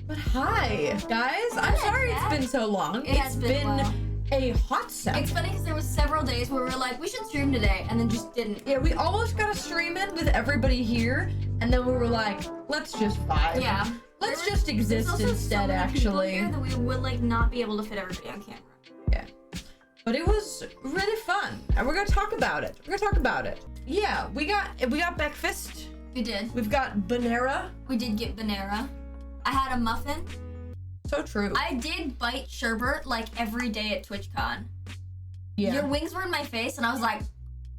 But hi, guys. I'm sorry it's been so long. It's been a hot second. It's funny because there was several days where we were like, we should stream today, and then just didn't. Yeah, we almost got a stream in with everybody here, and then we were like, let's just vibe. Yeah. Let's just exist instead, actually. Here that we would like not be able to fit everybody on camera. Yeah. But it was really fun, and we're gonna talk about it. Yeah, we got breakfast. We did. We've got Banera. We did get Banera. I had a muffin. So true. I did bite sherbet like every day at TwitchCon. Yeah. Your wings were in my face, and I was like,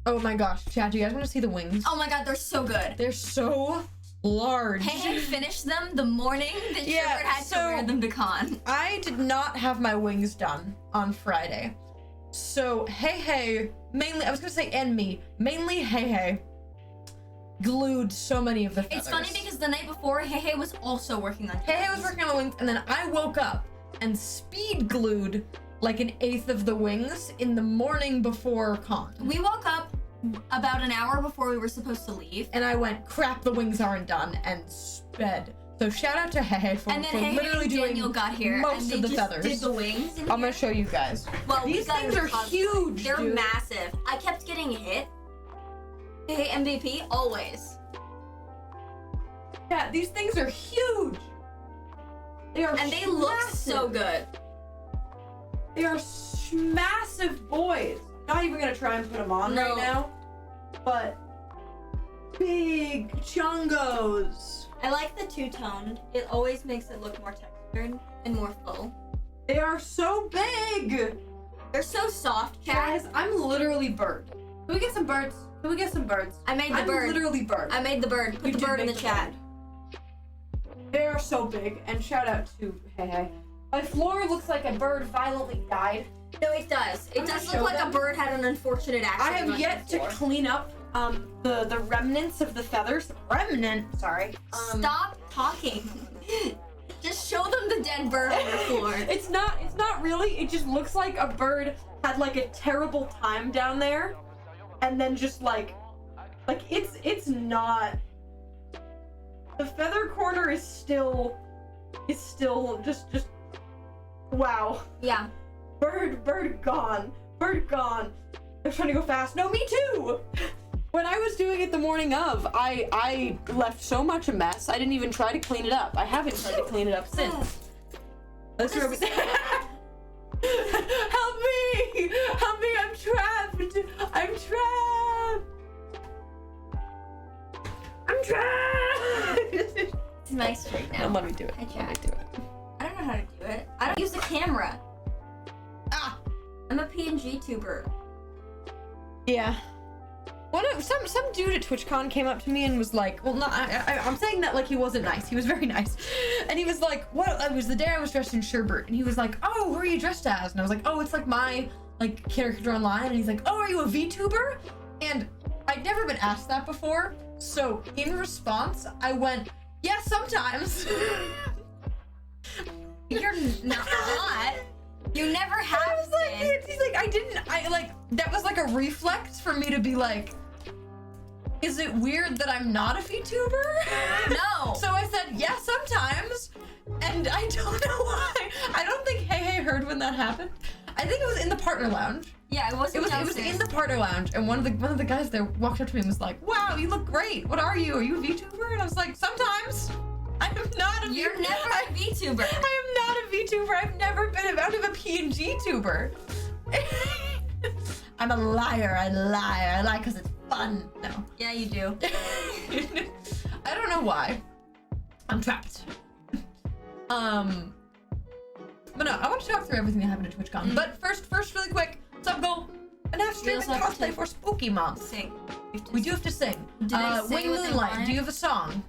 oh my gosh, chat, do you guys want to see the wings? oh my god, they're so good. They're so large. Hey, finished them the morning that Sherbert had to wear them to con. I did not have my wings done on Friday. So, Hey, mainly, I was gonna say mainly Hey, glued so many of the feathers. It's funny because the night before, Hey was also working on Hey was working on the wings, and then I woke up and speed glued like an eighth of the wings in the morning before con. We woke up about an hour before we were supposed to leave. And I went, crap, the wings aren't done, and sped. So shout out to Hey for literally doing Daniel got here most of the feathers. Did the wings I'm gonna show you guys. Well, these things are huge. They're dude. massive. I kept getting hit. Hey, MVP, always. Yeah, these things are huge. They are and they look so good. They are massive boys. Not even gonna try and put them on right now, but big chungos. I like the two-toned. It always makes it look more textured and more full. They are so big. They're so soft, chat. Guys, I'm literally bird. Can we get some birds? Can we get some birds? I made the bird. I'm literally bird. I made the bird. Put the bird in the chat. They are so big, and shout out to Hey. My floor looks like a bird violently died. No, it does. It does look like a bird had an unfortunate accident. I have yet to clean up the remnants of the feathers. Sorry. Stop talking. Just show them the dead bird on the floor. It's not really. It just looks like a bird had like a terrible time down there, and then just like it's not. The feather corner is still just wow. Yeah. Bird gone. They're trying to go fast. No, me too. When I was doing it the morning of, I left so much a mess. I didn't even try to clean it up. I haven't tried to clean it up since. Let's go. Help me! I'm trapped! It's my streak now. Don't let me do it. I don't know how to do it. I don't use the camera. I'm a PNG tuber. Yeah. Some dude at TwitchCon came up to me and was like, well, no, I'm saying that like he wasn't nice. He was very nice. And he was like, what? It was the day I was dressed in sherbet. And he was like, oh, who are you dressed as? And I was like, oh, it's like my like character online. And he's like, oh, are you a VTuber? And I'd never been asked that before. So in response, I went, yeah, sometimes. You're not. You never have been. He's like, that was like a reflex for me to be like, is it weird that I'm not a VTuber? No. So I said, yeah, sometimes. And I don't know why. I don't think Hey heard when that happened. I think it was in the partner lounge. Yeah, it was in the partner lounge, and one of the guys there walked up to me and was like, wow, you look great. What are you? Are you a VTuber? And I was like, sometimes. I am not a VTuber. You're never a VTuber. I am not a VTuber. I've never been out of a PNG tuber. I'm a liar. I lie because it's fun. No. Yeah, you do. I don't know why. I'm trapped. But no, I want to talk through everything that happened at TwitchCon. But first, really quick, sub goal. And now streaming cosplay for Spooky Month. Sing. We do have to sing. Wing Moonlight. Do you have a song?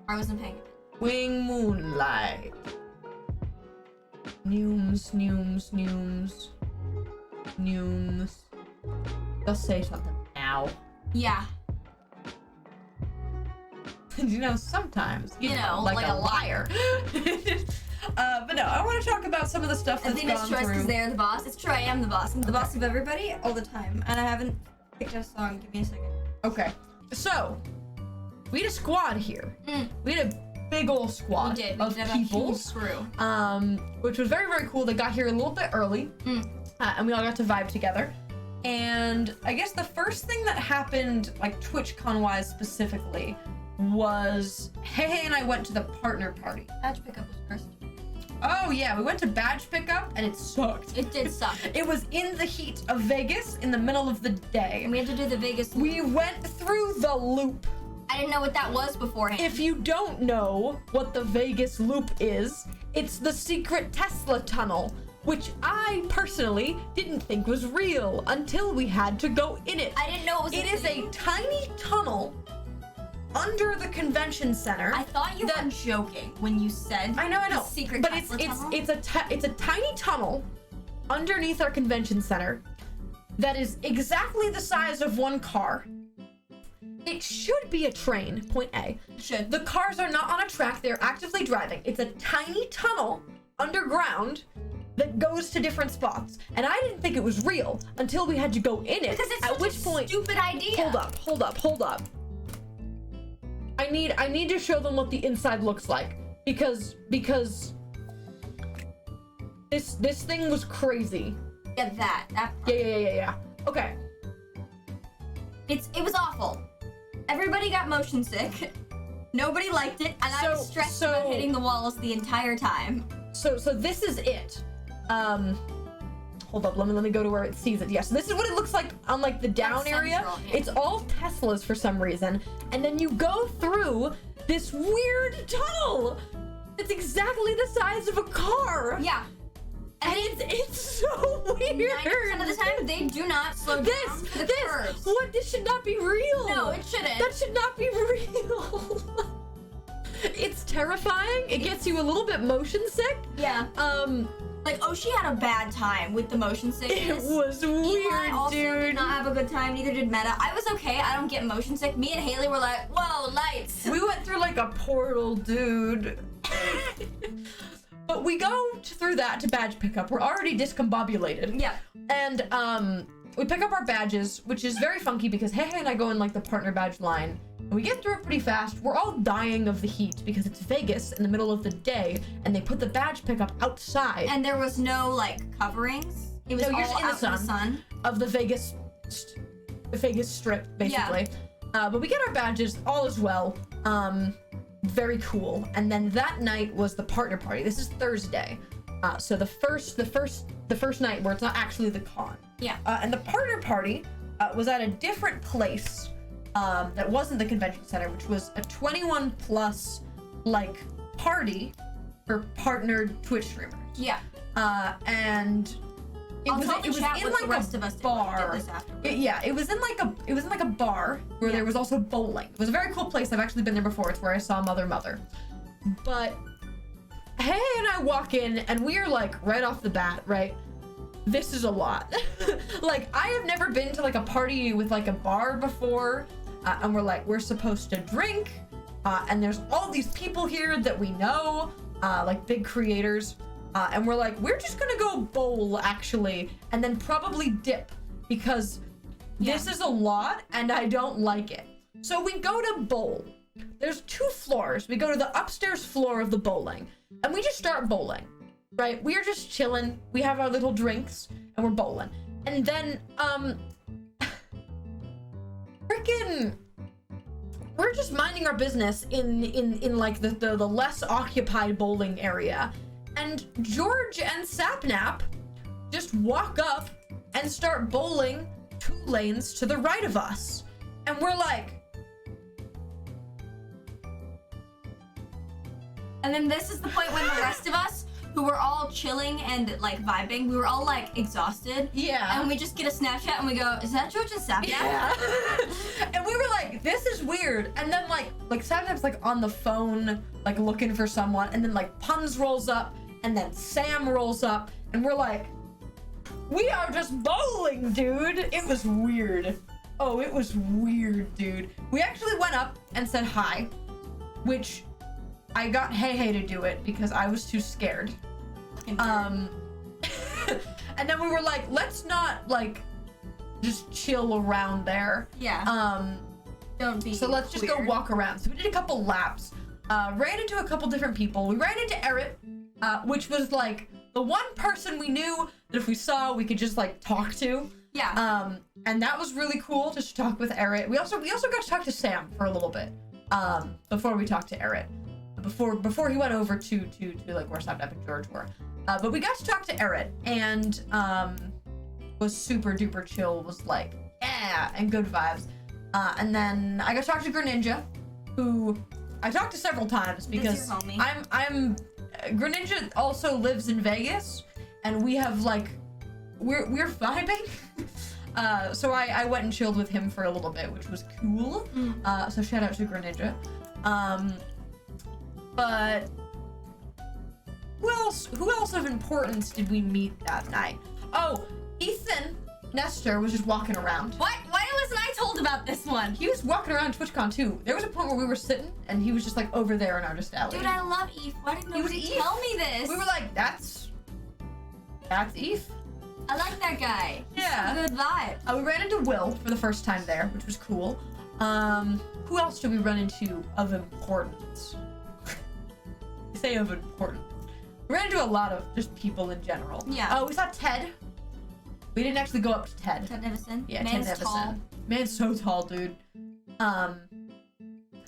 I wasn't paying. Wing Moonlight. Nooms. Just say something now. Yeah. You know, sometimes, you know, like a liar. But no, I want to talk about some of the stuff that's gone through. I think it's Troy's because they're the boss. It's Troy, I am the boss. I'm the boss of everybody all the time. And I haven't picked a song. Give me a second. Okay. So, we had a squad here. We had a big ol' squad of people, which was very, very cool. They got here a little bit early, and we all got to vibe together. And I guess the first thing that happened, like TwitchCon-wise specifically, was Hey and I went to the partner party. Badge pickup was first. Oh yeah, we went to badge pickup and it sucked. It did suck. It was in the heat of Vegas in the middle of the day. And we had to do the Vegas loop. We went through the loop. I didn't know what that was beforehand. If you don't know what the Vegas loop is, it's the secret Tesla tunnel, which I personally didn't think was real until we had to go in it. I didn't know it was It is a tiny tunnel under the convention center. I thought you were joking when you said I know. the secret but Tesla tunnel. it's a tiny tunnel underneath our convention center that is exactly the size of one car. It should be a train, point A. Should. The cars are not on a track, they're actively driving. It's a tiny tunnel underground that goes to different spots. And I didn't think it was real until we had to go in it. Because it's at which point, stupid idea. Hold up. I need to show them what the inside looks like because this thing was crazy. Yeah, that part. Yeah. Okay. It was awful. Everybody got motion sick. Nobody liked it, and I was stressed about hitting the walls the entire time. So this is it. Hold up, let me go to where it sees it. Yes, so this is what it looks like on like the down area. Central, yeah. It's all Teslas for some reason, and then you go through this weird tunnel. It's exactly the size of a car. Yeah. And it's so weird. 90% of the time, they do not slow down the curves. What? This should not be real. No, it shouldn't. That should not be real. It's terrifying. It gets you a little bit motion sick. Yeah. Like, she had a bad time with the motion sickness. It was weird, Eli also dude. did not have a good time, neither did Meta. I was okay, I don't get motion sick. Me and Haley were like, whoa, lights. We went through like a portal, dude. But we go through that to badge pickup. We're already discombobulated. Yeah. And we pick up our badges, which is very funky because Hey and I go in like the partner badge line. And we get through it pretty fast. We're all dying of the heat because it's Vegas in the middle of the day and they put the badge pickup outside. And there was no like coverings. It was all in out in the sun. Of the Vegas strip, basically. Yeah. But we get our badges, all is well. Very cool. And then that night was the partner party. This is Thursday. So the first night where it's not actually the con. Yeah. And the partner party was at a different place that wasn't the convention center, which was a 21 plus like party for partnered Twitch streamers. Yeah. And it was in like a bar. It was in like a bar where there was also bowling. It was a very cool place. I've actually been there before. It's where I saw Mother. But Hey and I walk in and we are like right off the bat, right? This is a lot. Like I have never been to like a party with like a bar before, and we're supposed to drink, and there's all these people here that we know, like big creators. And we're just gonna go bowl actually, and then probably dip because this is a lot and I don't like it. So we go to bowl. There's 2 floors. We go to the upstairs floor of the bowling and we just start bowling, right? We are just chilling. We have our little drinks and we're bowling. And then, we're just minding our business in like the less occupied bowling area. And George and Sapnap just walk up and start bowling 2 lanes to the right of us. And we're like... And then this is the point when the rest of us, who were all chilling and like vibing, we were all like exhausted. Yeah. And we just get a Snapchat and we go, is that George and Sapnap? Yeah. And we were like, this is weird. And then like Sapnap's like on the phone, like looking for someone. And then like Puns rolls up. And then Sam rolls up, and we're like, we are just bowling, dude. It was weird. Oh, it was weird, dude. We actually went up and said hi, which I got Hey to do it because I was too scared. And then we were like, let's not like just chill around there. Yeah. Don't be. So let's just go walk around. So we did a couple laps. ran into a couple different people. We ran into Eric, which was like the one person we knew that if we saw, we could just like talk to. Yeah. And that was really cool just to talk with Eric. We also got to talk to Sam for a little bit. Before we talked to Eric. Before he went over to like where Stopped Up and George were. But we got to talk to Eric and was super duper chill, was like, yeah, and good vibes. And then I got to talk to Greninja, who I talked to several times because I'm Greninja also lives in Vegas, and we have like we're vibing. So I went and chilled with him for a little bit, which was cool. So shout out to Greninja. But who else of importance did we meet that night? Oh, Ethan Nestor was just walking around. What? Why wasn't I told about this one? He was walking around TwitchCon too. There was a point where we were sitting and he was just like over there in Artist Alley. Dude, I love Eve. Why didn't nobody tell me this? We were like, that's Eve. I like that guy. Yeah. Good vibe. We ran into Will for the first time there, which was cool. Who else did we run into of importance? I say of importance. We ran into a lot of just people in general. Yeah. We saw Ted. We didn't actually go up to Ted. Ted Nevison? Yeah, Man's Ted Nevison. tall. Man's so tall, dude. I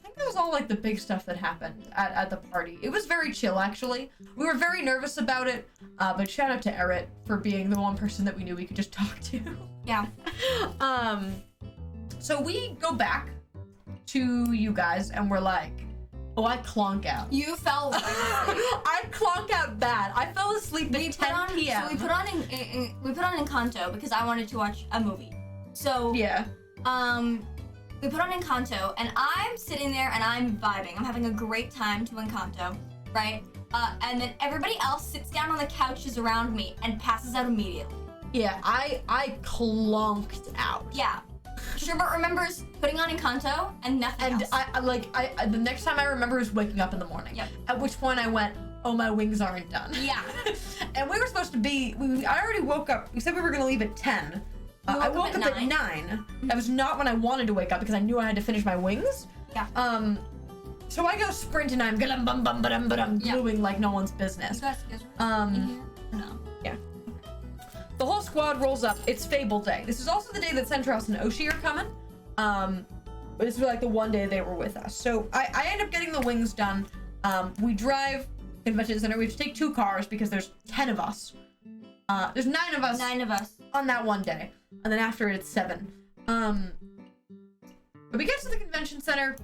think that was all like the big stuff that happened at the party. It was very chill, actually. We were very nervous about it, but shout out to Eric for being the one person that we knew we could just talk to. Yeah. So we go back to you guys and we're like, oh, I clonk out. You fell right asleep. I clonk out bad. I fell asleep at 10 p.m. So we put on Encanto because I wanted to watch a movie. So yeah. We put on Encanto and I'm sitting there and I'm vibing. I'm having a great time to Encanto, right? And then everybody else sits down on the couches around me and passes out immediately. Yeah, I clonked out. Yeah. Sherbert remembers putting on Encanto and nothing else. And the next time I remember is waking up in the morning. Yep. At which point I went, oh, my wings aren't done. Yeah. And we were supposed to be, I already woke up. We said we were going to leave at 10. I woke up at 9. That was not when I wanted to wake up because I knew I had to finish my wings. Yeah. So I go sprint and I'm gluing like no one's business. You guys in here? No. Yeah. The whole squad rolls up. It's Fable Day. This is also the day that Centros and Oshi are coming. But this was like the one day they were with us. So I end up getting the wings done. We drive convention center. We have to take 2 cars because there's 10 of us. There's 9 of us. 9 of us. On that one day. And then after it's 7. But we get to the convention center.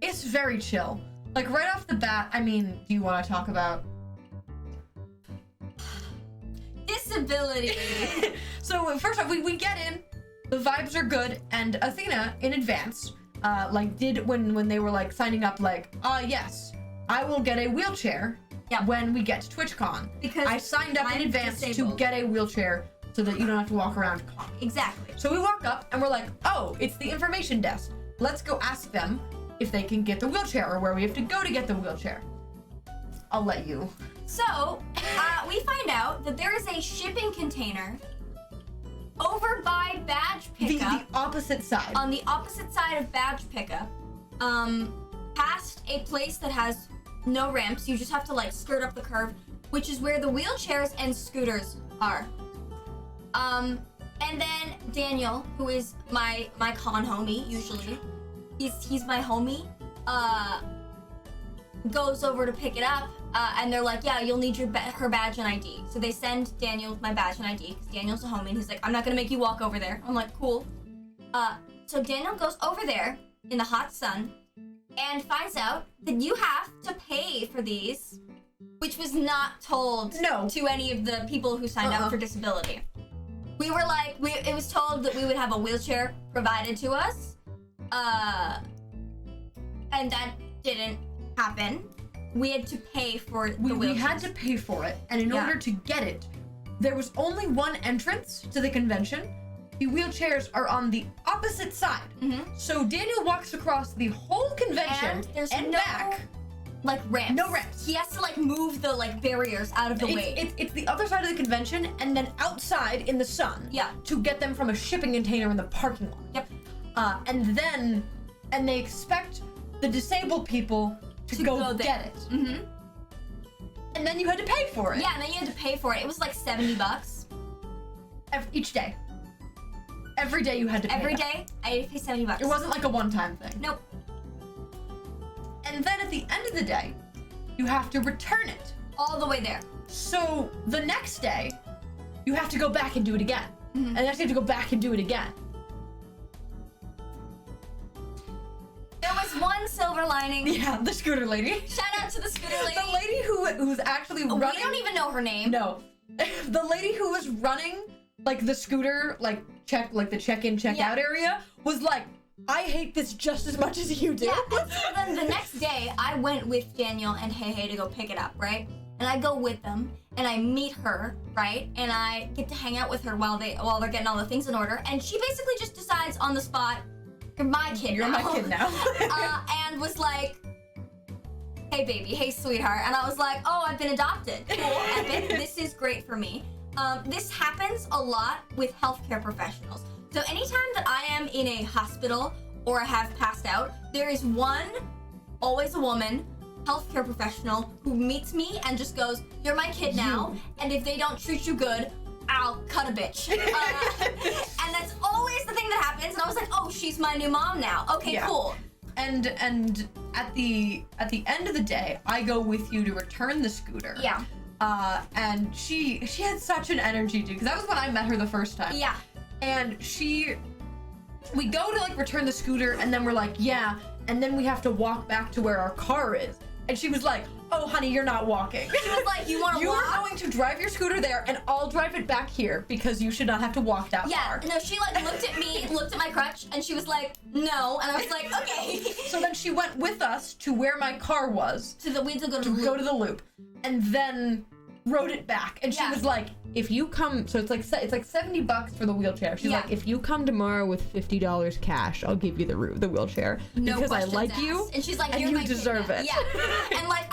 It's very chill. Like right off the bat, I mean, do you want to talk about disability? So first off, we get in, the vibes are good, and Athena in advance, did when they were like signing up, like, yes, I will get a wheelchair when we get to TwitchCon. Because I signed up in advance to get a wheelchair so that you don't have to walk around con. Exactly. So we walk up and we're like, oh, it's the information desk. Let's go ask them if they can get the wheelchair or where we have to go to get the wheelchair. I'll let you. So, we find out that there is a shipping container over by badge pickup. The opposite side. On the opposite side of badge pickup, past a place that has no ramps. You just have to like skirt up the curve, which is where the wheelchairs and scooters are. And then Daniel, who is my con homie usually, he's my homie, goes over to pick it up, and they're like, yeah, you'll need her badge and ID. So they send Daniel my badge and ID, because Daniel's a homie, and he's like, I'm not gonna make you walk over there. I'm like, cool. So Daniel goes over there in the hot sun, and finds out that you have to pay for these, which was not told to any of the people who signed up for disability. We were like, it was told that we would have a wheelchair provided to us, and that didn't happen. We had to pay for the wheelchair. We had to pay for it, and in order to get it, there was only one entrance to the convention. The wheelchairs are on the opposite side. Mm-hmm. So Daniel walks across the whole convention and back. Like ramps. No ramps. He has to like move the like barriers out of the way. It's the other side of the convention and then outside in the sun. Yeah. To get them from a shipping container in the parking lot. Yep. And they expect the disabled people to go get it. Mm-hmm. And then you had to pay for it. Yeah, and then you had to pay for it. It was like $70. Each day. Every day you had to pay Every that. day, I had to pay $70. It wasn't like a one-time thing. Nope. And then at the end of the day, you have to return it. All the way there. So the next day, you have to go back and do it again. Mm-hmm. And the next day you have to go back and do it again. There was one silver lining. Yeah, the scooter lady. Shout out to the scooter lady. The lady who's actually We running. don't even know her name. No. The lady who was running, like, the scooter, like, the check-in, check-out area, was like, I hate this just as much as you do. Yeah, and so then the next day, I went with Daniel and Hey to go pick it up, right? And I go with them, and I meet her, right? And I get to hang out with her while they're getting all the things in order. And she basically just decides on the spot, you're my kid You're now. my kid now. And was like, hey baby, hey sweetheart. And I was like, oh, I've been adopted. Cool, epic, this is great for me. This happens a lot with healthcare professionals. So anytime that I am in a hospital or I have passed out, there is one, always a woman, healthcare professional who meets me and just goes, you're my kid now, and if they don't treat you good, I'll cut a bitch. And that's always the thing that happens, and I was like, oh, she's my new mom now. Okay, cool. And at the end of the day, I go with you to return the scooter. Yeah. And she had such an energy, dude, because that was when I met her the first time. Yeah. And we go to like return the scooter, and then we're like, yeah, and then we have to walk back to where our car is. And she was like, oh honey, you're not walking. She was like, you want to walk? You are going to drive your scooter there, and I'll drive it back here because you should not have to walk that far. Yeah, no, she like looked at me, looked at my crutch, and she was like, no, and I was like, okay. So then she went with us to where my car was. We had to go to the loop. Go to the loop, and then rode it back. And she was like, if you come, so it's like $70 for the wheelchair. She's like, if you come tomorrow with $50 cash, I'll give you the wheelchair because I like you. And she's like, and you deserve it. Yeah. And like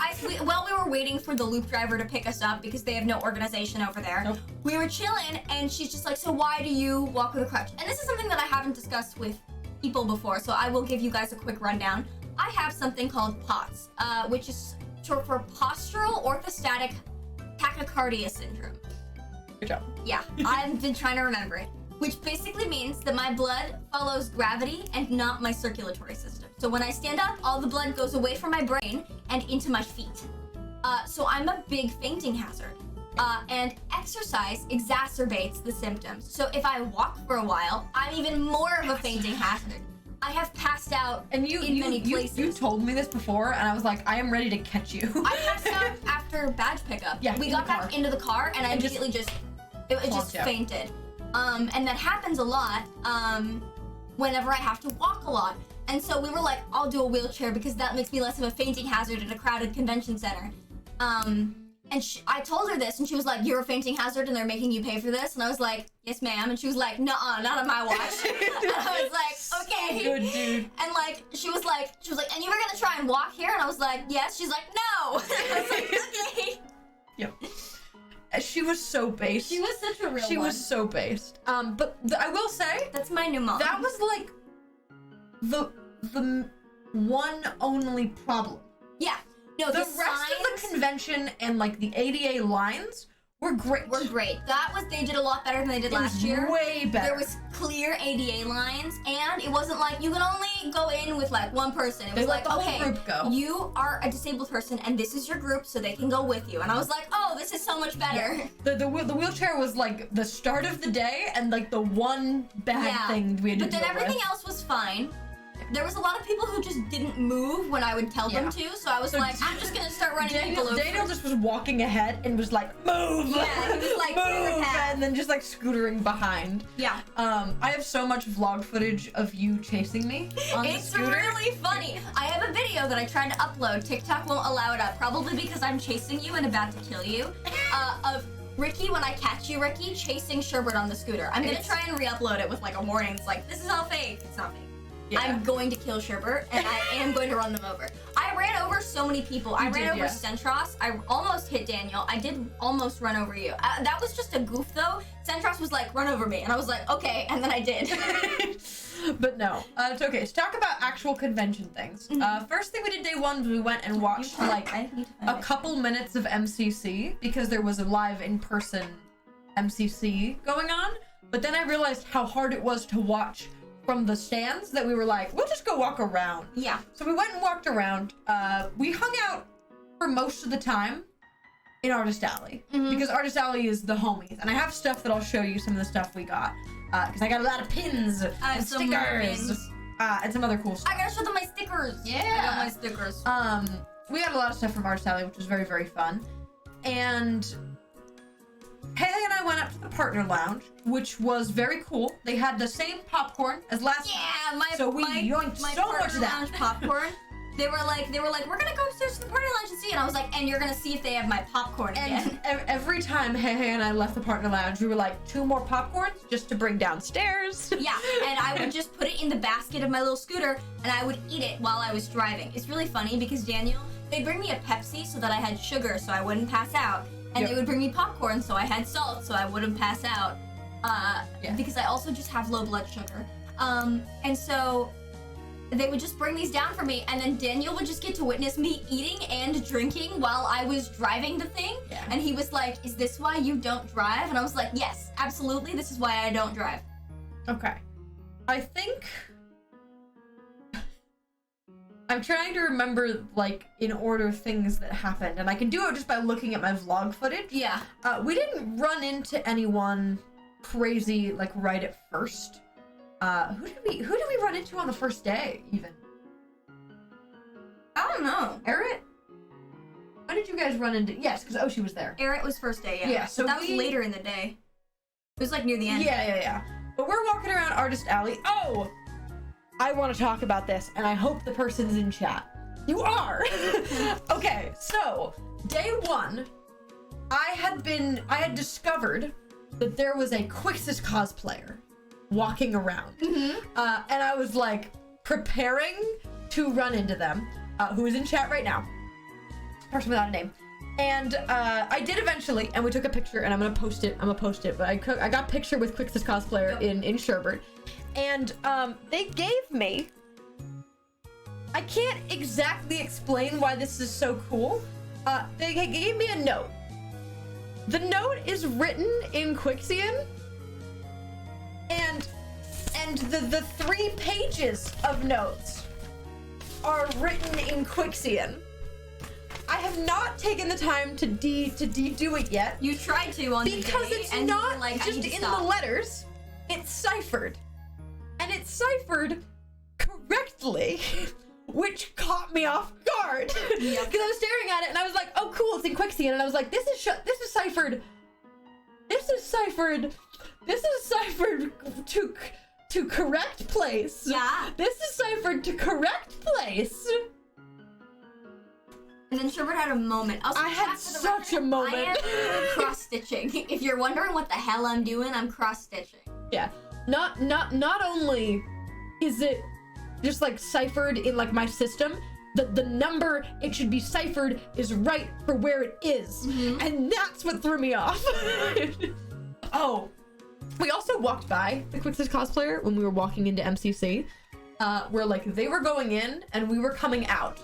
while we were waiting for the loop driver to pick us up because they have no organization over there, we were chilling, and she's just like, so why do you walk with a crutch? And this is something that I haven't discussed with people before, so I will give you guys a quick rundown. I have something called POTS, which is short for postural orthostatic tachycardia syndrome. Good job. Yeah, I've been trying to remember it. Which basically means that my blood follows gravity and not my circulatory system. So when I stand up, all the blood goes away from my brain and into my feet. So I'm a big fainting hazard. And exercise exacerbates the symptoms. So if I walk for a while, I'm even more of a fainting hazard. I have passed out in many places. You told me this before, and I was like, I am ready to catch you. I passed out after badge pickup. Yeah, we got back into the car, and I immediately just fainted. And that happens a lot whenever I have to walk a lot. And so we were like, I'll do a wheelchair because that makes me less of a fainting hazard at a crowded convention center. And I told her this, and she was like, you're a fainting hazard and they're making you pay for this? And I was like, yes, ma'am. And she was like, nuh-uh, not on my watch. And I was like, okay. So good, dude. And like, she was like, and you were gonna try and walk here? And I was like, yes. She's like, no. I was like, okay. Yep. She was so based. She was such a real She one. was so based. But I will say, that's my new mom. that was like the one only problem. Yeah. No, The rest of the convention and like the ADA lines were great. They did a lot better than they did last year. Way better. There was clear ADA lines, and it wasn't like you can only go in with like one person. It was like, the whole okay, group go. You are a disabled person, and this is your group, so they can go with you. And I was like, oh, this is so much better. Yeah. The wheelchair was like the start of the day and like the one bad thing we had to deal with. But then everything else was fine. There was a lot of people who just didn't move when I would tell them to, so I was like, I'm just gonna start running people over. Daniel just was walking ahead and was like, move! Yeah, he was like, move! And then just like scootering behind. Yeah. I have so much vlog footage of you chasing me on the scooter. It's really funny. I have a video that I tried to upload. TikTok won't allow it up, probably because I'm chasing you and about to kill you. Of Ricky, when I catch you, Ricky, chasing Sherbert on the scooter. I'm gonna try and re-upload it with like a warning. It's like, this is all fake. It's not fake. Yeah. I'm going to kill Sherbert, and I am going to run them over. I I ran over so many people. I ran over yeah. Centros. I almost hit Daniel. I did almost run over you. That was just a goof though. Centros was like, run over me. And I was like, okay. And then I did. But no, it's okay. Let's talk about actual convention things. First thing we did day one was we went and watched like a couple minutes of MCC because there was a live in-person MCC going on. But then I realized how hard it was to watch from the stands that we were like, we'll just go walk around. Yeah. So we went and walked around. We hung out for most of the time in Artist Alley because Artist Alley is the homies. And I have stuff that I'll show you, some of the stuff we got. Because I got a lot of pins and stickers and some other cool stuff. I gotta show them my stickers. Yeah. I got my stickers. We got a lot of stuff from Artist Alley, which was very, very fun. And Haley and I went up to the partner lounge, which was very cool. They had the same popcorn as last time. Yeah, So we yoinked so much of that. lounge popcorn. They were like, we're gonna go upstairs to the partner lounge and see. And I was like, and you're gonna see if they have my popcorn again. And every time Hey and I left the partner lounge, we were like, 2 more popcorns just to bring downstairs. Yeah, and I would just put it in the basket of my little scooter, and I would eat it while I was driving. It's really funny because Daniel, they'd bring me a Pepsi so that I had sugar so I wouldn't pass out. And they would bring me popcorn so I had salt so I wouldn't pass out. Because I also just have low blood sugar. And so they would just bring these down for me, and then Daniel would just get to witness me eating and drinking while I was driving the thing. Yeah. And he was like, is this why you don't drive? And I was like, yes, absolutely, this is why I don't drive. Okay. I think I'm trying to remember, like, in order things that happened, and I can do it just by looking at my vlog footage. Yeah. We didn't run into anyone crazy, like, right at first. Who did we run into on the first day, even? I don't know. Erit? When did you guys run into? Yes, because Oshi was there. Erit was first day, yeah. Yeah, so that was later in the day. It was like near the end. Yeah. But we're walking around Artist Alley. Oh! I want to talk about this, and I hope the person's in chat. You are! Okay, so, day one, I had discovered that there was a Quixis cosplayer walking around. And I was, like, preparing to run into them, who is in chat right now. Person without a name. And I did eventually, and we took a picture, and I'm gonna post it, but I got a picture with Quixis cosplayer in Sherbert. And they gave me, I can't exactly explain why this is so cool. They gave me a note. The note is written in Quixian, and the 3 pages of notes are written in Quixian. I have not taken the time to do it yet. You tried to on the day, because it's and not you were like, just in the letters, it's ciphered. And it's ciphered correctly, which caught me off guard. Because I was staring at it and I was like, oh cool, it's in Quixian. And I was like, this is ciphered to correct place. Yeah. This is ciphered to correct place. And then Sherbert had a moment. Also, I had such a moment. I am cross-stitching. If you're wondering what the hell I'm doing, I'm cross-stitching. Yeah. Not only is it just like ciphered in like my system, the number it should be ciphered is right for where it is. And that's what threw me off. Oh, we also walked by the Quixis cosplayer when we were walking into MCC, where like they were going in and we were coming out.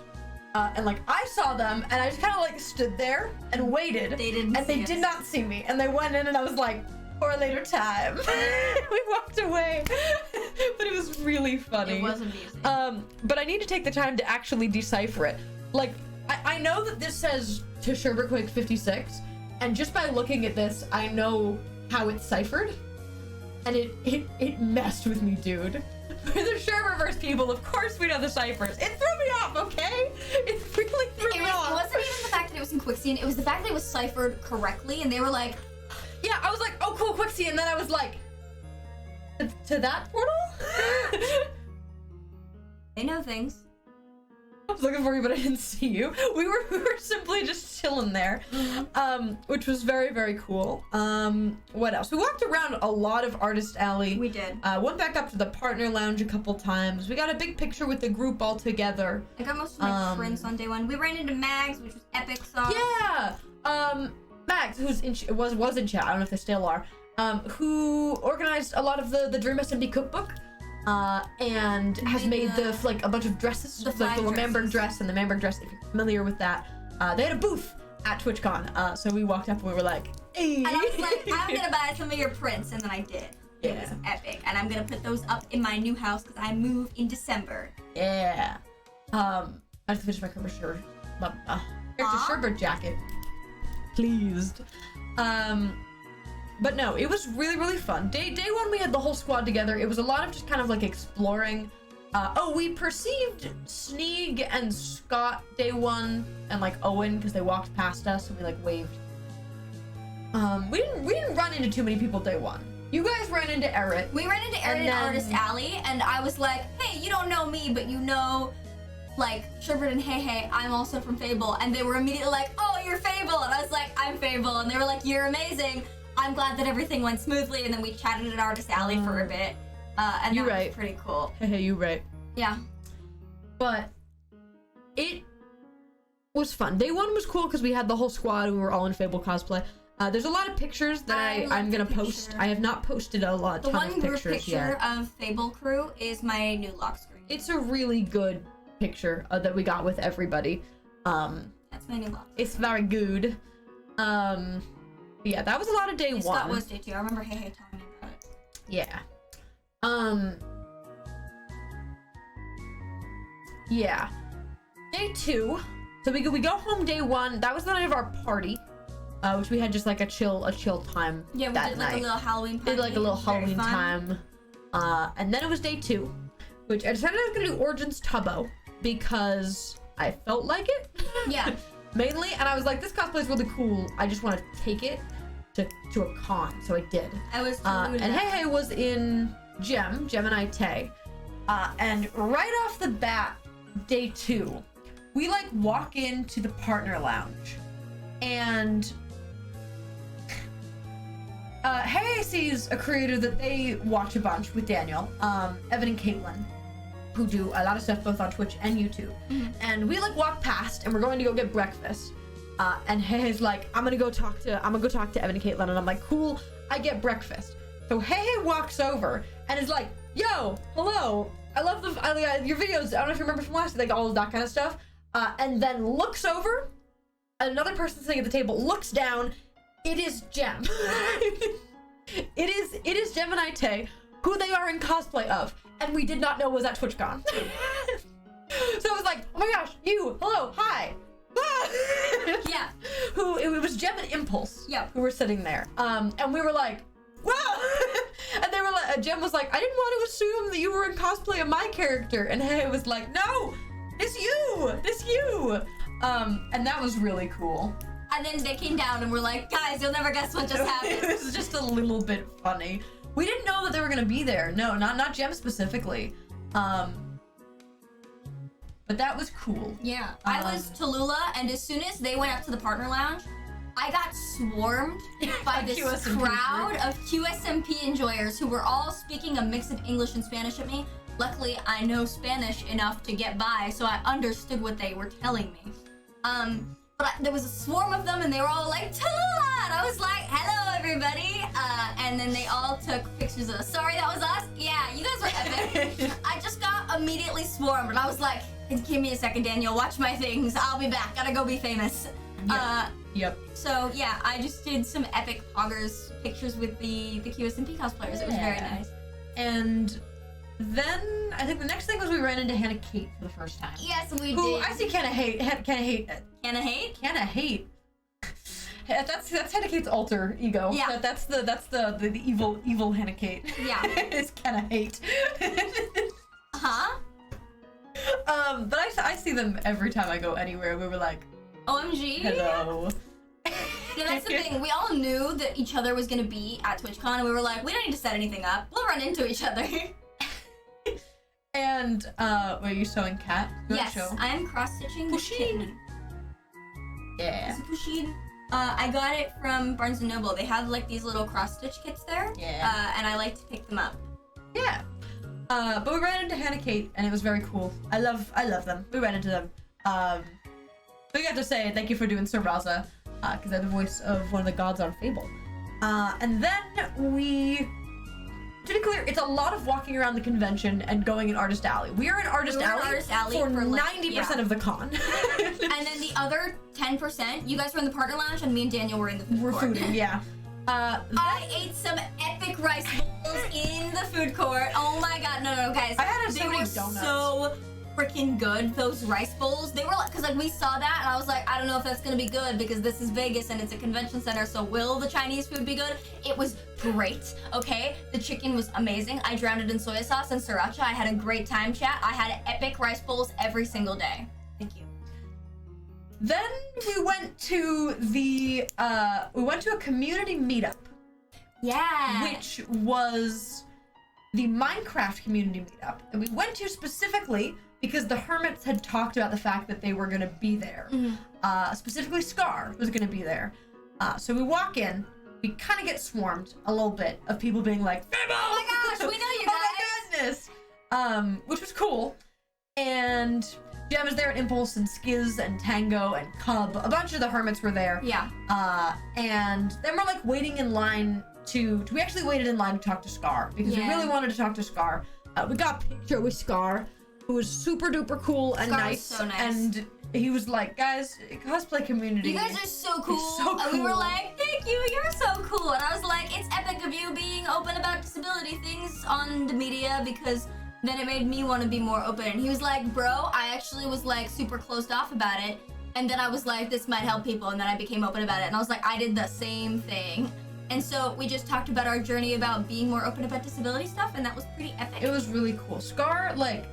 And like I saw them and I just kind of like stood there and waited. They did not see me, and they went in and I was like, for a later time. We walked away. But it was really funny. It was amusing. But I need to take the time to actually decipher it. Like, I know that this says to Sherbert 56, and just by looking at this, I know how it's ciphered. And it messed with me, dude. For the Sherberverse people, of course we know the ciphers. It threw me off, okay? It really threw me off. It wasn't even the fact that it was in Quixian, it was the fact that it was ciphered correctly, and they were like, yeah, I was like, oh cool, Quixie, and then I was like, to that portal? they know things. I was looking for you, but I didn't see you. We were simply just chilling there, which was very, very cool. What else? We walked around a lot of Artist Alley. We did. Went back up to the partner lounge a couple times. We got a big picture with the group all together. I got most of my prints on day one. We ran into Mags, which was epic sauce. Yeah. Max, who's was in chat. I don't know if they still are. Who organized a lot of the Dream SMD cookbook. And has made like a bunch of dresses, like the Lemberg dress and the Mamberg dress, if you're familiar with that. They had a booth at TwitchCon, so we walked up and we were like, hey. And I was like, I'm gonna buy some of your prints, and then I did. Yeah. It was epic, and I'm gonna put those up in my new house because I move in December. Yeah. I have to finish my character Sherbert jacket. Pleased. But no, it was really, really fun. Day one, we had the whole squad together. It was a lot of just kind of like exploring. We perceived Sneeg and Scott day one, and like Owen, because they walked past us and we like waved. We didn't run into too many people day one. You guys ran into Eric. We ran into Eric in Artist Alley, and I was like, hey, you don't know me, but you know, like, Sherbert and Hey, I'm also from Fable. And they were immediately like, oh, you're Fable. And I was like, I'm Fable. And they were like, you're amazing. I'm glad that everything went smoothly, and then we chatted at Artist Alley for a bit, and that was pretty cool. Hey, you right. Yeah. But it was fun. Day one was cool because we had the whole squad. We were all in Fable cosplay. There's a lot of pictures that I'm gonna post. I have not posted a lot ton of pictures yet. The one group picture of Fable crew is my new lock screen. It's a really good picture that we got with everybody. That's my new lock screen. It's very good. Yeah, that was a lot of day one. Scott was day two. I remember Hey telling me about it. Yeah. Yeah. Day two. So we go home day one. That was the night of our party, which we had just like a chill time. Yeah, we that did like night. a little Halloween party. Did like a little Halloween time. And then it was day two, which I decided I was gonna do Origins Tubbo because I felt like it. Yeah. Mainly, and I was like, this cosplay is really cool. I just want to take it to a con, so I did. I was and Hey was in Gemini Tay. And right off the bat, day two, we like walk into the partner lounge, and Hey sees a creator that they watch a bunch with Daniel, Evan and Caitlin, who do a lot of stuff both on Twitch and YouTube. And we like walk past and we're going to go get breakfast. And Hei's like, I'm gonna go talk to Evan and Caitlin, and I'm like, cool, I get breakfast. So Hey walks over and is like, yo, hello, I love your videos. I don't know if you remember from last week, like all of that kind of stuff. And then looks over, another person sitting at the table looks down. It is Gem. It is Gemini Tay, who they are in cosplay of, and we did not know was at TwitchCon. So I was like, oh my gosh, you, hello, hi. Yeah. It was Gem and Impulse. Yeah. Who were sitting there. And we were like, wow. And they were like, Gem was like, I didn't want to assume that you were in cosplay of my character. And Hey was like, no, it's you. And that was really cool. And then they came down and were like, guys, you'll never guess what just happened. It was just a little bit funny. We didn't know that they were gonna be there. No, not Gem specifically. But that was cool. Yeah. I was Tallulah, and as soon as they went up to the partner lounge, I got swarmed by this crowd of QSMP enjoyers who were all speaking a mix of English and Spanish at me. Luckily, I know Spanish enough to get by, so I understood what they were telling me. But there was a swarm of them, and they were all like, Tallulah! And I was like, hello, everybody. And then they all took pictures of us. Sorry, that was us? Yeah, you guys were epic. I just got immediately swarmed, and I was like, give me a second, Daniel. Watch my things. I'll be back. Gotta go be famous. Yep. So, yeah, I just did some epic poggers pictures with the QSMP cosplayers. It was very nice. And then I think the next thing was we ran into Hannah Kate for the first time. Yes, we Who did. I see Hannah Hate. Hannah Hate? Hannah Hate. That's Hannah Kate's alter ego. Yeah. That's the evil Hannah Kate. Yeah. It's Hannah Hate. Huh? But I see them every time I go anywhere. We were like, OMG. hello. Yeah, that's the thing. We all knew that each other was gonna be at TwitchCon, and we were like, we don't need to set anything up. We'll run into each other. And were you sewing cat? Yes, I am cross-stitching Pusheen. kitten. Yeah. It's a Pusheen. I got it from Barnes & Noble. They have like these little cross-stitch kits there. Yeah. And I like to pick them up. Yeah. But we ran into Hannah Kate, and it was very cool. I love them. We ran into them. We got to say thank you for doing Sir Raza, because they're the voice of one of the gods on Fable. And then to be clear, it's a lot of walking around the convention and going in Artist Alley. We are in Artist Alley for 90% of the con. And then the other 10%, you guys were in the partner lounge, and me and Daniel were in the food court. Fooding, yeah. I ate some epic rice bowls in the food court. Oh my god, no, guys. I had they were so freaking good, those rice bowls. They were like, because like we saw that, and I was like, I don't know if that's gonna be good because this is Vegas and it's a convention center, so will the Chinese food be good? It was great, okay? The chicken was amazing. I drowned it in soy sauce and sriracha. I had a great time, chat. I had epic rice bowls every single day. Thank you. Then we went to a community meetup. Yeah. Which was the Minecraft community meetup that we went to specifically because the Hermits had talked about the fact that they were going to be there. Specifically Scar was going to be there. So we walk in, we kind of get swarmed a little bit of people being like, Fable! Oh my gosh, we know you guys! Oh my goodness! Which was cool. And Jem was there, and Impulse and Skiz and Tango and Cub. A bunch of the Hermits were there. Yeah. And then we're like waiting in line we actually waited in line to talk to Scar because we really wanted to talk to Scar. We got a picture with Scar, who was super duper cool and Scar nice. was so nice. And he was like, guys, cosplay community. You guys are so cool. So cool. And we were like, thank you, you're so cool. And I was like, it's epic of you being open about disability things on the media because then it made me want to be more open. And he was like, bro, I actually was like super closed off about it. And then I was like, this might help people. And then I became open about it. And I was like, I did the same thing. And so we just talked about our journey about being more open about disability stuff, and that was pretty epic. It was really cool. Scar, like,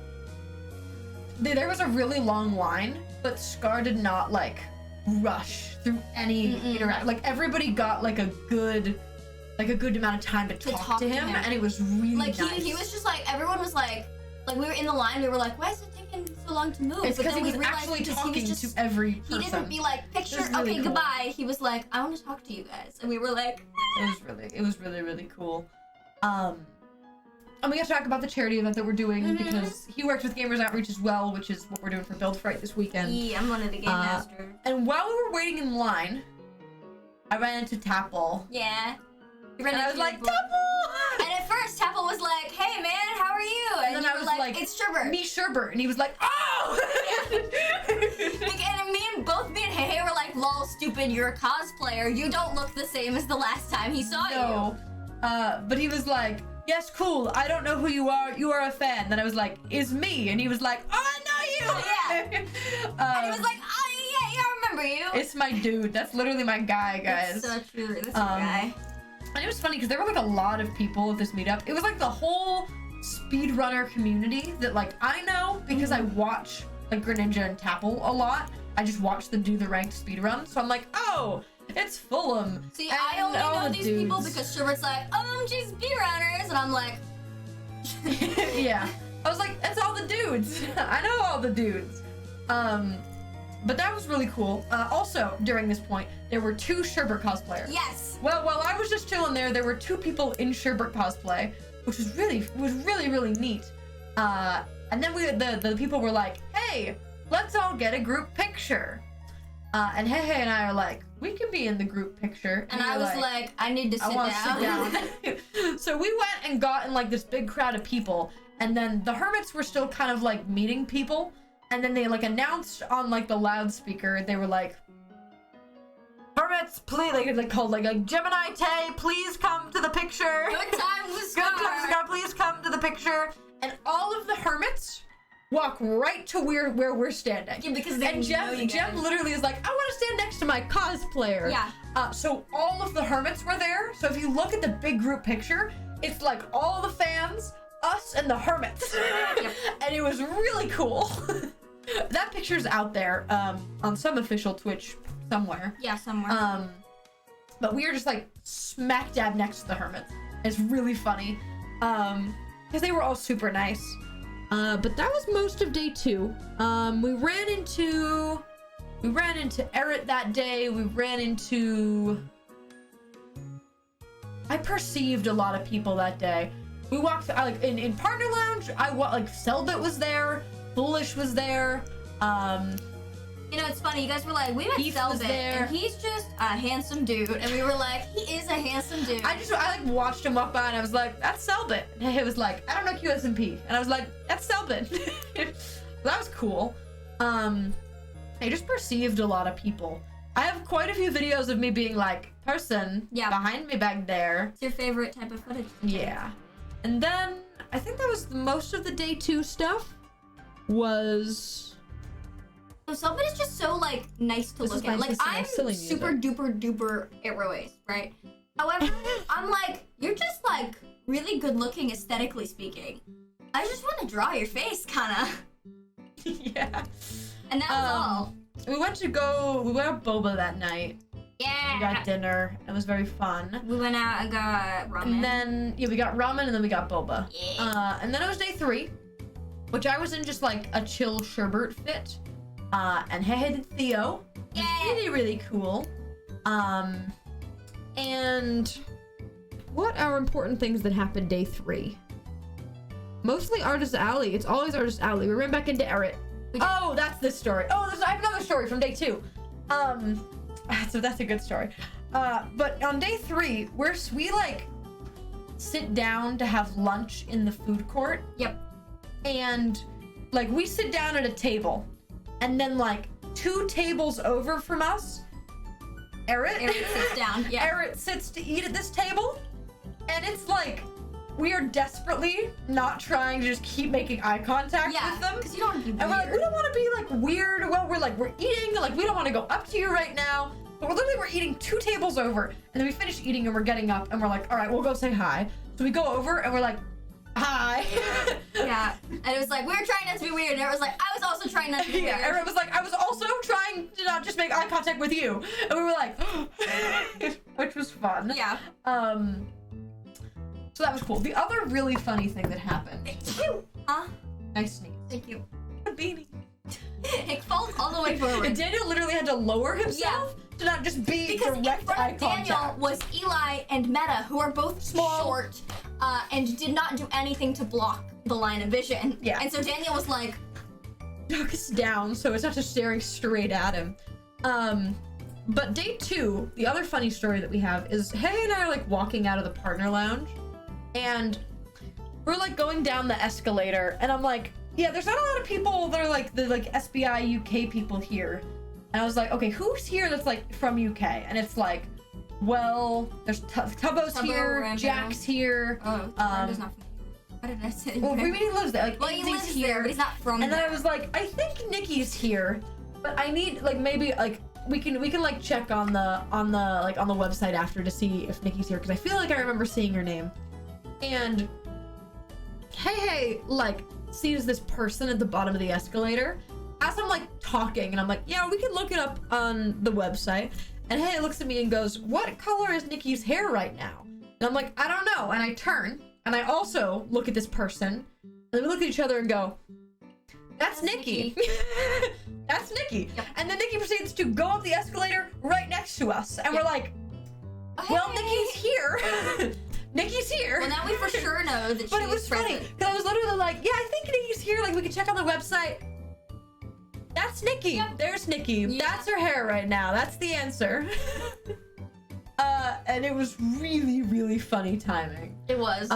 there was a really long line, but Scar did not, like, rush through any interaction. Like, everybody got, like, a good amount of time to talk to him, and it was really like, nice. He was just like, everyone was like, we were in the line, we were like, why is it taking so long to move? It's because he was actually talking to every person. He didn't be like, picture, really okay, cool. Goodbye. He was like, I want to talk to you guys. And we were like, It was really, really cool. And we got to talk about the charity event that we're doing because he works with Gamers Outreach as well, which is what we're doing for Build Fright this weekend. Yeah, I'm one of the game masters. And while we were waiting in line, I ran into Tapple. Yeah. And I was like, Tapple! And at first, Tapple was like, hey man, how are you? And then I was like, it's Sherbert. Me Sherbert. And he was like, oh! And me and Hey were like, lol, stupid, you're a cosplayer. You don't look the same as the last time he saw you. But he was like, yes, cool. I don't know who you are. You are a fan. Then I was like, is me? And he was like, oh, I know you! Yeah. And he was like, oh, yeah, I remember you. It's my dude. That's literally my guy, guys. That's so true. That's your guy. And it was funny because there were like a lot of people at this meetup. It was like the whole speedrunner community that like I know because I watch like Greninja and Tapple a lot. I just watch them do the ranked speedrun. So I'm like, oh, it's Fulham. See, I only know these people because Sherbert's like, OMG speedrunners. And I'm like, yeah. I was like, that's all the dudes. I know all the dudes. But that was really cool. Also, during this point, there were 2 Sherbert cosplayers. yes. Well, while I was just chilling there were 2 people in Sherbert cosplay, which was really neat. And then the people were like, hey, let's all get a group picture. And Hey and I are like, we can be in the group picture. And I was like, I need to sit down. So we went and got in like this big crowd of people, and then the Hermits were still kind of like meeting people. And then they like announced on like the loudspeaker, they were like, Hermits, please, like called like Gemini Tay, please come to the picture. Good times with Scar. Good times with Scar, please come to the picture. And all of the Hermits walk right to where we're standing. Yeah, because they know you guys. Jem literally is like, I want to stand next to my cosplayer. Yeah. So all of the Hermits were there. So if you look at the big group picture, it's like all the fans, us, and the Hermits. Yep. And it was really cool. That picture's out there on some official Twitch somewhere. Yeah, somewhere. But we were just like smack dab next to the Hermits. It's really funny. Because they were all super nice. But that was most of day 2. We ran into Erit that day. We ran into... I perceived a lot of people that day. We walked like in Partner Lounge. Like Selbit was there, Foolish was there. You know, it's funny. You guys were like, we met Selbit, and he's just a handsome dude, and we were like, he is a handsome dude. I like watched him walk by, and I was like, that's Selbit. And he was like, I don't know QSMP, and I was like, that's Selbit. That was cool. I just perceived a lot of people. I have quite a few videos of me being like, person behind me back there. It's your favorite type of footage. Yeah. And then I think that was most of the day 2 stuff was... So Selbit is just so like nice to look at. Like I'm super duper duper arrow-ace, right? However, I'm like, you're just like really good looking aesthetically speaking. I just want to draw your face kinda. Yeah. And that was all. We went out boba that night. Yeah. We got dinner. It was very fun. We went out and got ramen. And then, we got ramen and then we got boba. Yeah. And then it was day 3, which I was in just like a chill sherbet fit. And hey did Theo. Yeah. Really, really cool. And what are important things that happened day 3? Mostly Artist Alley. It's always Artist Alley. We ran back into Erit. Oh, that's this story. Oh, I have another story from day 2. So that's a good story. But on day 3, we like sit down to have lunch in the food court. Yep. And like we sit down at a table, and then like 2 tables over from us, Erit sits down. Yeah. Erit sits to eat at this table, and it's like we are desperately not trying to just keep making eye contact with them. Because you don't want to be weird. And we're like, we don't want to be like weird. Well, we're eating, like we don't want to go up to you right now. But we're eating 2 tables over, and then we finish eating and we're getting up and we're like, all right, we'll go say hi. So we go over and we're like, hi. Yeah. And it was like, we were trying not to be weird. And it was like, I was also trying not to be weird. Yeah, Erin was like, I was also trying to not just make eye contact with you. And we were like, which was fun. Yeah. So that was cool. The other really funny thing that happened. Thank you. Huh? Nice sneeze. Thank you. A beanie. It falls all the way forward. And Daniel literally had to lower himself to not just be because direct in front eye of Daniel contact. was Eli and Meta, who are both Small. short, and did not do anything to block the line of vision. Yeah. And so Daniel was like, duck us down so it's not just staring straight at him. But day 2, the other funny story that we have is Hey and I are like walking out of the partner lounge, and we're like going down the escalator, and I'm like, yeah, there's not a lot of people that are like the SBI UK people here. And I was like, okay, who's here that's like from UK? And it's like, well, there's Tubbo's here, Rando. Jack's here. oh, Rando's not from here. What did I say? Well, maybe he lives there. Like, well, he Ainsley's lives there, but he's not from And there. then I was like, I think Nikki's here, but I need like maybe like we can like check on the website after to see if Nikki's here, because I feel like I remember seeing her name. And hey like sees this person at the bottom of the escalator as I'm like talking, and I'm like, yeah, we can look it up on the website. And Hey looks at me and goes, what color is Nikki's hair right now? And I'm like, I don't know. And I turn and I also look at this person, and then we look at each other and go, that's Nikki. That's Nikki. Yep. And then Nikki proceeds to go up the escalator right next to us, and we're like, well, Nikki's here. Nikki's here. Well, now we for sure know that she's But it was funny, because I was literally like, yeah, I think Nikki's here. Like, we can check on the website. That's Nikki. Yep. There's Nikki. Yeah. That's her hair right now. That's the answer. And it was really, really funny timing. It was.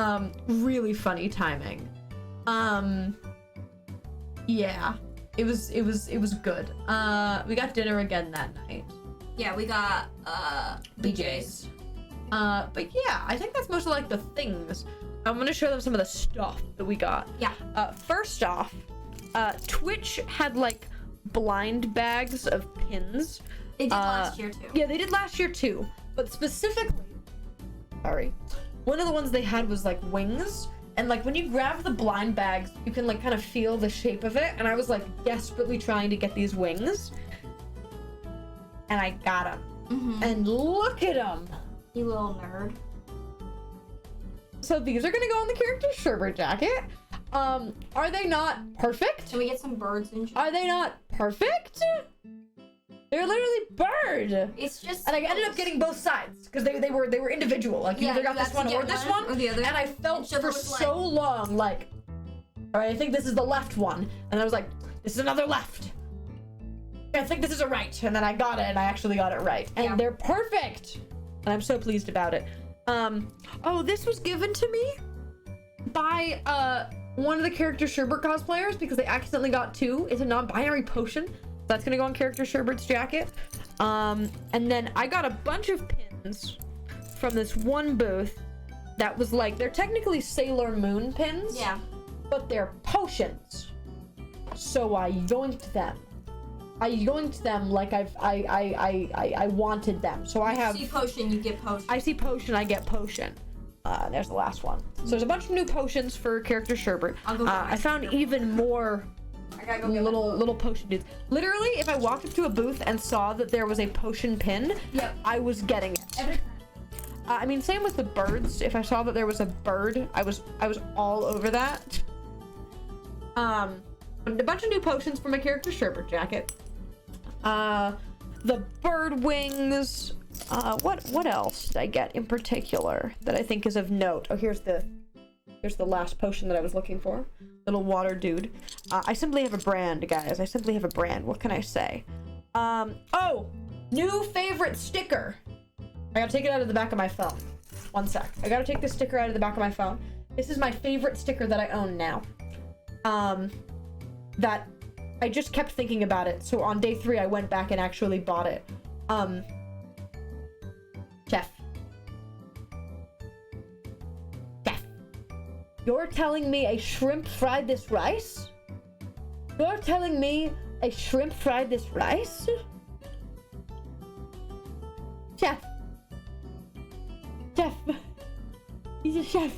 Really funny timing. Yeah. It was good. We got dinner again that night. Yeah, we got BJ's. But yeah, I think that's most of like the things. I'm gonna show them some of the stuff that we got. Yeah. First off, Twitch had like blind bags of pins. They did last year too. Yeah, they did last year too. But specifically, one of the ones they had was like wings. And like when you grab the blind bags, you can like kind of feel the shape of it. And I was like desperately trying to get these wings. And I got them. Mm-hmm. And look at them. You little nerd. So these are gonna go on the character sherbet jacket. Are they not perfect? Can we get some birds and shit? Are they not perfect? They're literally bird. It's just. And I ended up getting both sides because they were individual. Like you either got this one or this one, or the other. and I felt for so long like, all right, I think this is the left one, and I was like, this is another left. I think this is a right, and then I got it, and I actually got it right, and they're perfect, and I'm so pleased about it. Oh, this was given to me by one of the character Sherbert cosplayers because they accidentally got two. It's a non-binary potion. That's gonna go on character Sherbert's jacket. And then I got a bunch of pins from this one booth that was like, they're technically Sailor Moon pins. Yeah. But they're potions. So I yoinked them. I yoinked them like I wanted them. So I have. You see potion, you get potion. I see potion, I get potion. There's the last one. So there's a bunch of new potions for character Sherbert. I'll go I found even more. I gotta go get little potion dudes. Literally, if I walked up to a booth and saw that there was a potion pin, I was getting it. Every time. I mean, same with the birds. If I saw that there was a bird, I was all over that. A bunch of new potions for my character Sherbert jacket. The bird wings. What else did I get in particular that I think is of note? Oh, here's the last potion that I was looking for. Little water dude. I simply have a brand, guys. I simply have a brand. What can I say? Oh, new favorite sticker. I gotta take it out of the back of my phone. One sec. I gotta take this sticker out of the back of my phone. This is my favorite sticker that I own now. That I just kept thinking about it. So on day 3, I went back and actually bought it. Chef. You're telling me a shrimp fried this rice? You're telling me a shrimp fried this rice? Chef. Chef. He's a chef.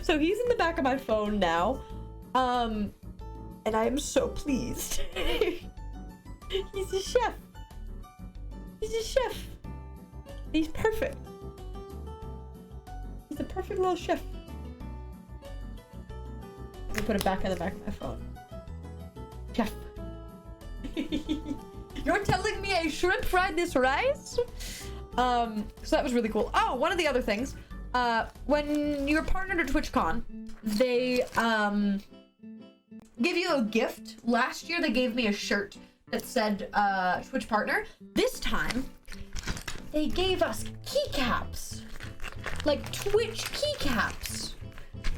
So he's in the back of my phone now. And I am so pleased. He's a chef. He's a chef. He's perfect. He's a perfect little chef. Let me put it back in the back of my phone. Chef. You're telling me a shrimp fried this rice? So that was really cool. Oh, one of the other things. When you're partnered at TwitchCon, they give you a gift. Last year they gave me a shirt that said Twitch partner. This time they gave us keycaps. Like Twitch keycaps.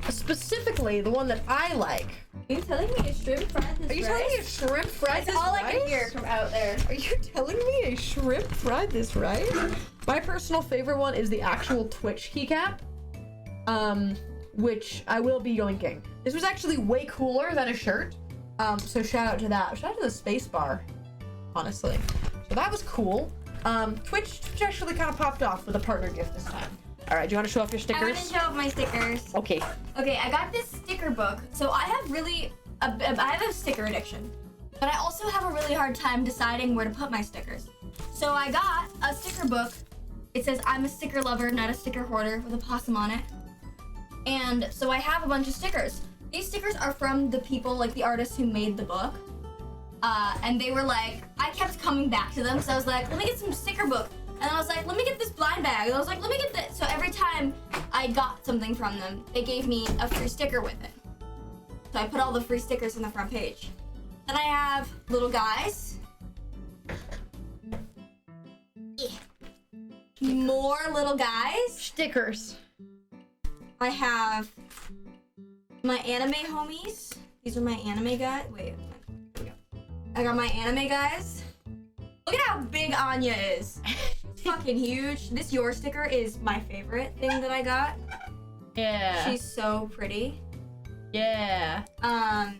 Specifically the one that I like. Are you telling me a shrimp fried this rice? Are you telling me a shrimp fried this rice? That's all I can hear from out there. Are you telling me a shrimp fried this rice? My personal favorite one is the actual Twitch keycap. Which I will be yoinking. This was actually way cooler than a shirt. So shout out to that. Shout out to the space bar, honestly. So that was cool. Twitch actually kind of popped off with a partner gift this time. All right, do you want to show off your stickers? I want to show off my stickers. Okay. Okay, I got this sticker book. So I have I have a sticker addiction, but I also have a really hard time deciding where to put my stickers. So I got a sticker book. It says I'm a sticker lover, not a sticker hoarder, with a possum on it. And so I have a bunch of stickers. These stickers are from the people, like the artists who made the book. And they were like, I kept coming back to them, so I was like, let me get some sticker book. And I was like, let me get this blind bag. And I was like, let me get this. So every time I got something from them, they gave me a free sticker with it. So I put all the free stickers on the front page. Then I have little guys. Yeah. More little guys. Stickers. I have my anime homies. These are my anime guys. Wait, here we go. I got my anime guys. Look at how big Anya is. Fucking huge. This your sticker is my favorite thing that I got. Yeah. She's so pretty. Yeah. And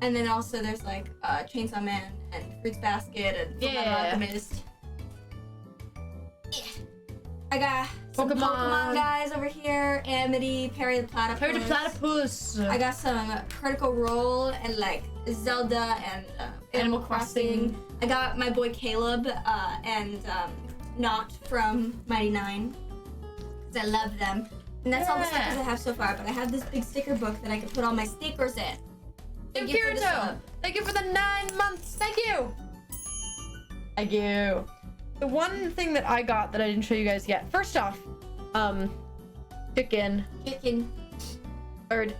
then also there's like Chainsaw Man and Fruits Basket and Fullmetal Alchemist. Yeah. I got some Pokemon guys over here. Amity, Perry the Platypus. Perry the Platypus. I got some Critical Role and like Zelda and Animal Crossing. I got my boy Caleb and Not from Mighty Nine. Because I love them. And that's all the stickers I have so far, but I have this big sticker book that I can put all my stickers in. Thank you for the sub. Thank you for the 9 months. Thank you. Thank you. The one thing that I got that I didn't show you guys yet. First off, chicken. Bird.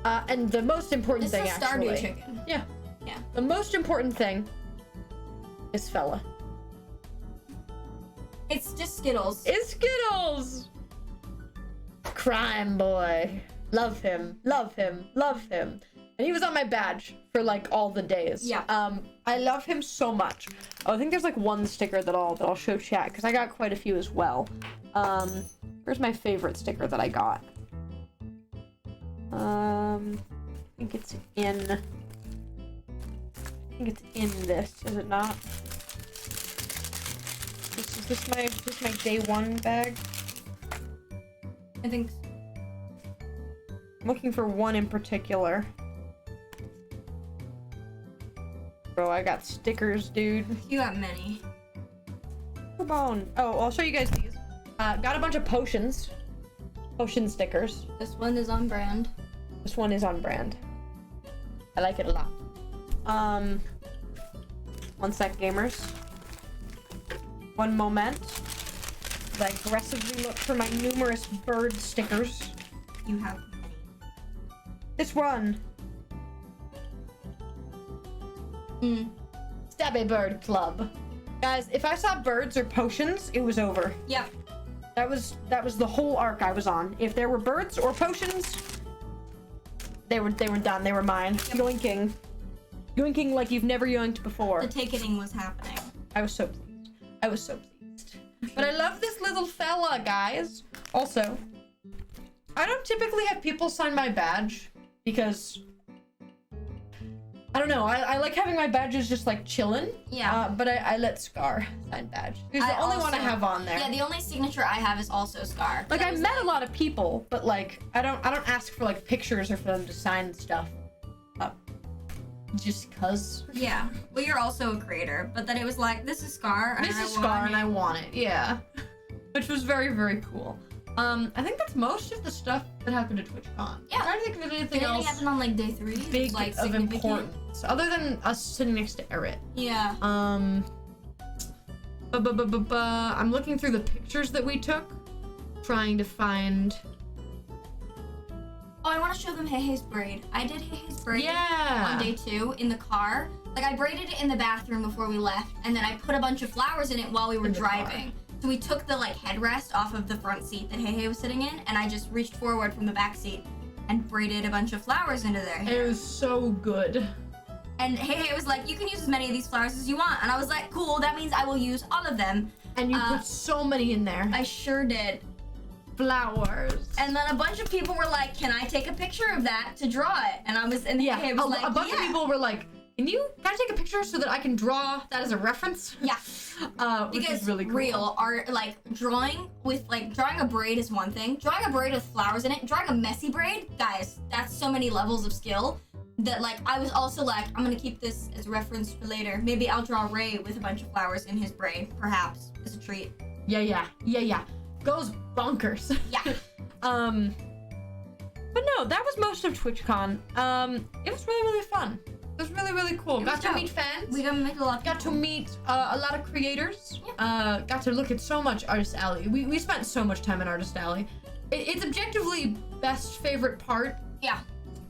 And the most important thing, actually. Stardew chicken. Yeah. Yeah. The most important thing is fella. It's just Skittles. It's Skittles! Crime boy. Love him. Love him. Love him. And he was on my badge for like all the days. Yeah. I love him so much. Oh, I think there's like one sticker that I'll show chat because I got quite a few as well. Where's my favorite sticker that I got? I think it's in this, is it not? Is this my day one bag? I think so. I'm looking for one in particular. Bro, I got stickers, dude. You got many. Come on. Oh, I'll show you guys these. Got a bunch of potions. Potion stickers. This one is on brand. This one is on brand. I like it a lot. 1 sec, gamers. One moment. As I aggressively look for my numerous bird stickers. You have many. This one. Stabby Bird Club. Guys, if I saw birds or potions, it was over. Yep. That was the whole arc I was on. If there were birds or potions, they were done. They were mine. Yep. Yoinking. Yoinking like you've never yoinked before. The ticketing was happening. I was so pleased. I was so pleased. But I love this little fella, guys. Also, I don't typically have people sign my badge because I don't know. I like having my badges just like chilling. Yeah. But I let Scar sign badge. He's the only one I have on there. Yeah, the only signature I have is also Scar. Like I met a lot of people, but like I don't ask for like pictures or for them to sign stuff. Just cause. Yeah. Well, you're also a creator, but then it was like, this is Scar. This is Scar, and I want it. Yeah. Which was very, very cool. I think that's most of the stuff that happened at TwitchCon. Yeah. I'm trying to think of anything else. Happened on like day 3. Big like, of importance, other than us sitting next to Eric. Yeah. I'm looking through the pictures that we took, trying to find. Oh, I want to show them Hei's braid. I did Hei's braid on day 2 in the car. Like I braided it in the bathroom before we left, and then I put a bunch of flowers in it while we were driving. So we took the like headrest off of the front seat that Hei was sitting in, and I just reached forward from the back seat and braided a bunch of flowers into their hair. It was so good. And Hei was like, you can use as many of these flowers as you want. And I was like, cool, that means I will use all of them. And you put so many in there. I sure did. Flowers. And then a bunch of people were like, can I take a picture of that to draw it? And I was, and Hei was like, a bunch of people were like, can I take a picture so that I can draw that as a reference? Yeah. Which is really cool. Real art, like drawing a braid is one thing. Drawing a braid with flowers in it, drawing a messy braid, guys, that's so many levels of skill that like I was also like, I'm gonna keep this as a reference for later. Maybe I'll draw Ray with a bunch of flowers in his braid, perhaps, as a treat. Yeah. Goes bonkers. Yeah. But no, that was most of TwitchCon. It was really, really fun. It was really, really cool. Got to meet fans. We got to meet a lot of people. Got to meet a lot of creators. Yeah. Got to look at so much Artist Alley. We spent so much time in Artist Alley. It's objectively best favorite part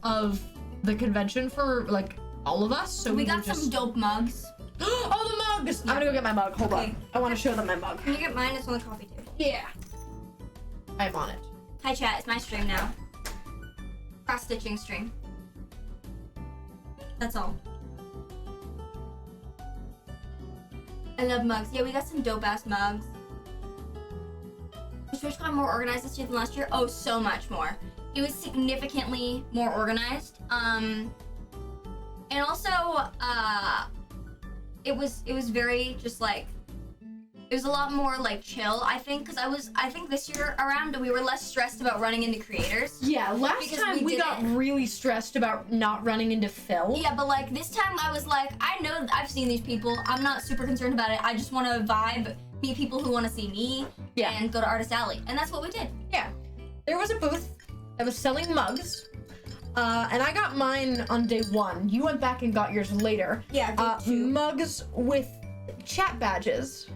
of the convention for like all of us. So we got some dope mugs. Oh, the mugs! Yeah. I'm gonna go get my mug. Hold on. I want to show them my mug. Can you get mine? It's on the coffee table. Yeah. I'm on it. Hi chat, it's my stream now. Cross-stitching stream. That's all. I love mugs. Yeah, we got some dope-ass mugs. Was TwitchCon more organized this year than last year? Oh, so much more. It was significantly more organized. And also, it was very just like, it was a lot more like chill, I think, because I think this year around we were less stressed about running into creators. Yeah, last time we got really stressed about not running into Phil. Yeah, but like this time I was like, I know I've seen these people. I'm not super concerned about it. I just want to vibe, meet people who want to see me, and go to Artist Alley, and that's what we did. Yeah. there was a booth that was selling mugs. And I got mine on day 1. You went back and got yours later. Yeah, day 2. Mugs with chat badges.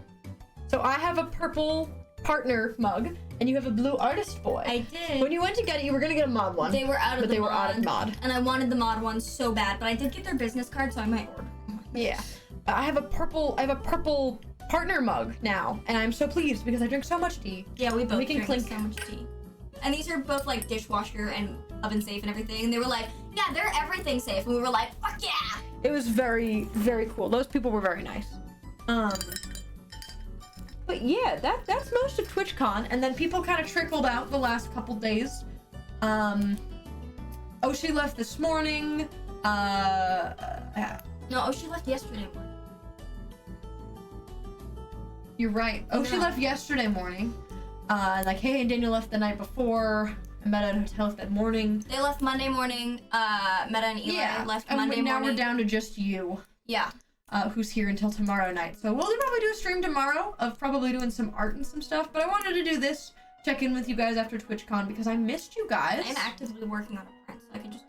So I have a purple partner mug, and you have a blue artist boy. I did. When you went to get it, you were gonna get a mod one. They were out of but the they mod. were out of mod. And I wanted the mod one so bad, but I did get their business card, so I might order. Yeah. I have a purple partner mug now, and I'm so pleased because I drink so much tea. Yeah, we both We can drink clink. so much tea. And these are both like dishwasher and oven safe and everything. And they were like, yeah, they're everything safe. And we were like, fuck yeah! It was very, very cool. Those people were very nice. But yeah, that's most of TwitchCon, and then people kind of trickled out the last couple days. Oshi left this morning. No, she left yesterday morning. You're right. Oshi left yesterday morning. Like, hey, and Daniel left the night before. I met at a hotel that morning. They left Monday morning. Meta and Eli left Monday and now morning. we're down to just you. Yeah. Who's here until tomorrow night. So we'll probably do a stream tomorrow of probably doing some art and some stuff. But I wanted to do this, check in with you guys after TwitchCon because I missed you guys. I'm actively working on a print, so I could just